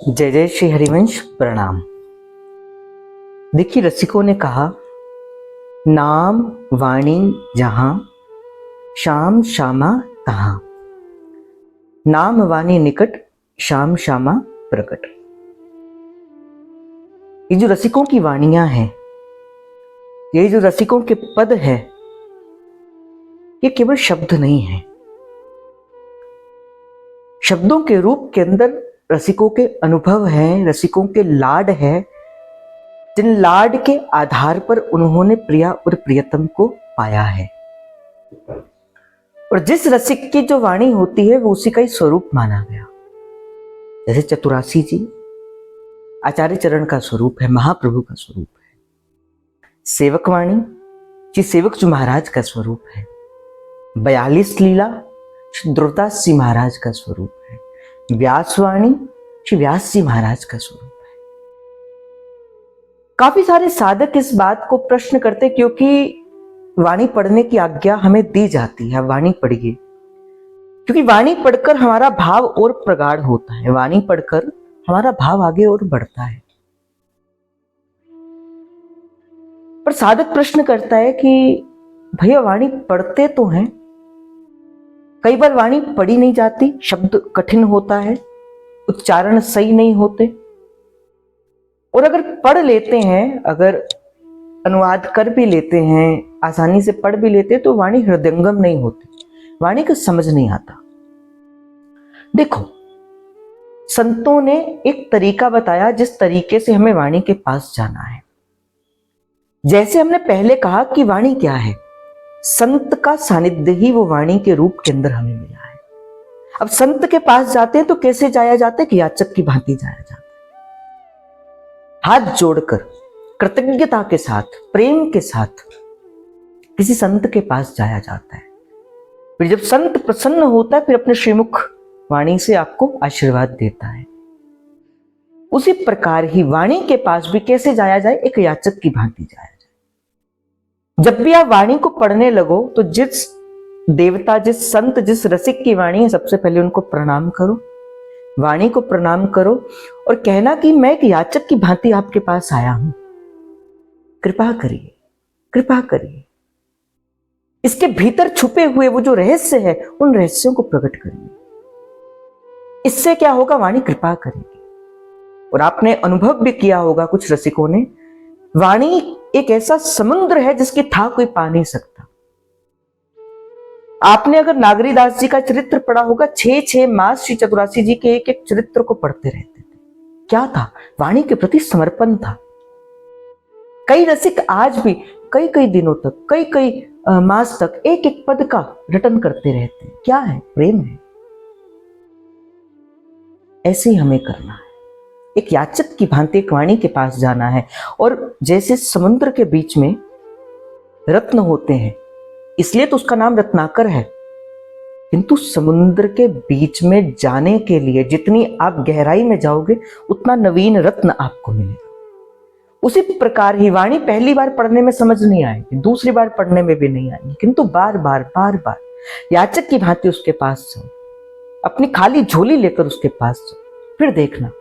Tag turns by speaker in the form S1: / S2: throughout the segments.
S1: जय जय श्री हरिवंश प्रणाम। देखिए, रसिकों ने कहा, नाम वाणी जहां श्याम श्यामा तहां, नाम वाणी निकट श्याम श्यामा प्रकट। ये जो रसिकों की वाणियां हैं, ये जो रसिकों के पद है, ये केवल शब्द नहीं है। शब्दों के रूप के अंदर रसिकों के अनुभव हैं, रसिकों के लाड है, जिन लाड के आधार पर उन्होंने प्रिया और प्रियतम को पाया है। और जिस रसिक की जो वाणी होती है वो उसी का ही स्वरूप माना गया। जैसे चतुरासी जी आचार्य चरण का स्वरूप है, महाप्रभु का स्वरूप है। सेवक वाणी जी सेवक जी महाराज का स्वरूप है। 42 लीला श्री द्रुपदास जी महाराज का स्वरूप है। व्यासवाणी श्री व्यास जी महाराज का स्वरूप है। काफी सारे साधक इस बात को प्रश्न करते, क्योंकि वाणी पढ़ने की आज्ञा हमें दी जाती है, वाणी पढ़िए, क्योंकि वाणी पढ़कर हमारा भाव और प्रगाढ़ होता है, वाणी पढ़कर हमारा भाव आगे और बढ़ता है। पर साधक प्रश्न करता है कि भैया वाणी पढ़ते तो हैं, कई बार वाणी पढ़ी नहीं जाती, शब्द कठिन होता है, उच्चारण सही नहीं होते, और अगर पढ़ लेते हैं, अगर अनुवाद कर भी लेते हैं, आसानी से पढ़ भी लेते हैं, तो वाणी हृदयंगम नहीं होती, वाणी को समझ नहीं आता। देखो, संतों ने एक तरीका बताया जिस तरीके से हमें वाणी के पास जाना है। जैसे हमने पहले कहा कि वाणी क्या है, संत का सानिध्य ही वो वाणी के रूप के अंदर हमें मिला है। अब संत के पास जाते हैं तो कैसे जाया जाता है कि याचक की भांति जाया जाता है, हाथ जोड़कर कृतज्ञता के साथ, प्रेम के साथ किसी संत के पास जाया जाता है। फिर जब संत प्रसन्न होता है, फिर अपने श्रीमुख वाणी से आपको आशीर्वाद देता है। उसी प्रकार ही वाणी के पास भी कैसे जाया जाए, एक याचक की भांति जाया जाए। जब भी आप वाणी को पढ़ने लगो तो जिस देवता, जिस संत, जिस रसिक की वाणी है, सबसे पहले उनको प्रणाम करो, वाणी को प्रणाम करो और कहना कि मैं एक याचक की भांति आपके पास आया हूं, कृपा करिए, कृपा करिए। इसके भीतर छुपे हुए वो जो रहस्य है, उन रहस्यों को प्रकट करिए। इससे क्या होगा, वाणी कृपा करेगी। और आपने अनुभव भी किया होगा, कुछ रसिकों ने, वाणी एक ऐसा समुद्र है जिसकी था कोई पा नहीं सकता। आपने अगर नागरीदास जी का चरित्र पढ़ा होगा, 6 मास श्री चतुरासी जी के एक एक चरित्र को पढ़ते रहते थे। क्या था? वाणी के प्रति समर्पण था। कई रसिक आज भी कई दिनों तक, कई मास तक एक एक पद का रटन करते रहते हैं। क्या है? प्रेम है। ऐसे ही हमें करना है, एक याचक की भांति एक वाणी के पास जाना है। और जैसे समुद्र के बीच में रत्न होते हैं, इसलिए तो उसका नाम रत्नाकर है, किंतु समुद्र के बीच में जाने के लिए जितनी आप गहराई में जाओगे, उतना नवीन रत्न आपको मिलेगा। उसी प्रकार ही वाणी पहली बार पढ़ने में समझ नहीं आएगी, दूसरी बार पढ़ने में भी नहीं आएगी, किंतु बार बार याचक की भांति उसके पास जाओ, अपनी खाली झोली लेकर उसके पास जाओ। फिर देखना,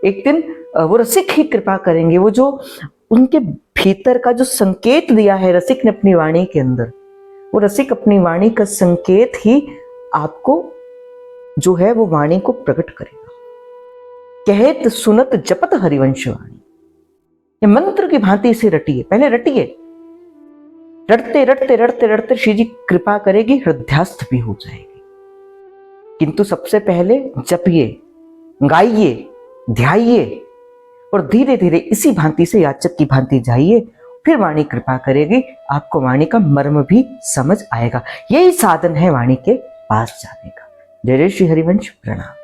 S1: एक दिन वो रसिक ही कृपा करेंगे। वो जो उनके भीतर का जो संकेत दिया है रसिक ने अपनी वाणी के अंदर, वो रसिक अपनी वाणी का संकेत ही आपको जो है वो वाणी को प्रकट करेगा। कहत सुनत जपत हरिवंश वाणी, ये मंत्र की भांति इसे रटिए, पहले रटिए, रटते रटते रटते रटते श्री जी कृपा करेगी, हृदयस्थ भी हो जाएगी। किंतु सबसे पहले जपिए, गाइए, ध्याइए और धीरे धीरे इसी भांति से याचक की भांति जाइए। फिर वाणी कृपा करेगी, आपको वाणी का मर्म भी समझ आएगा। यही साधन है वाणी के पास जाने का। जय जय श्री हरिवंश प्रणाम।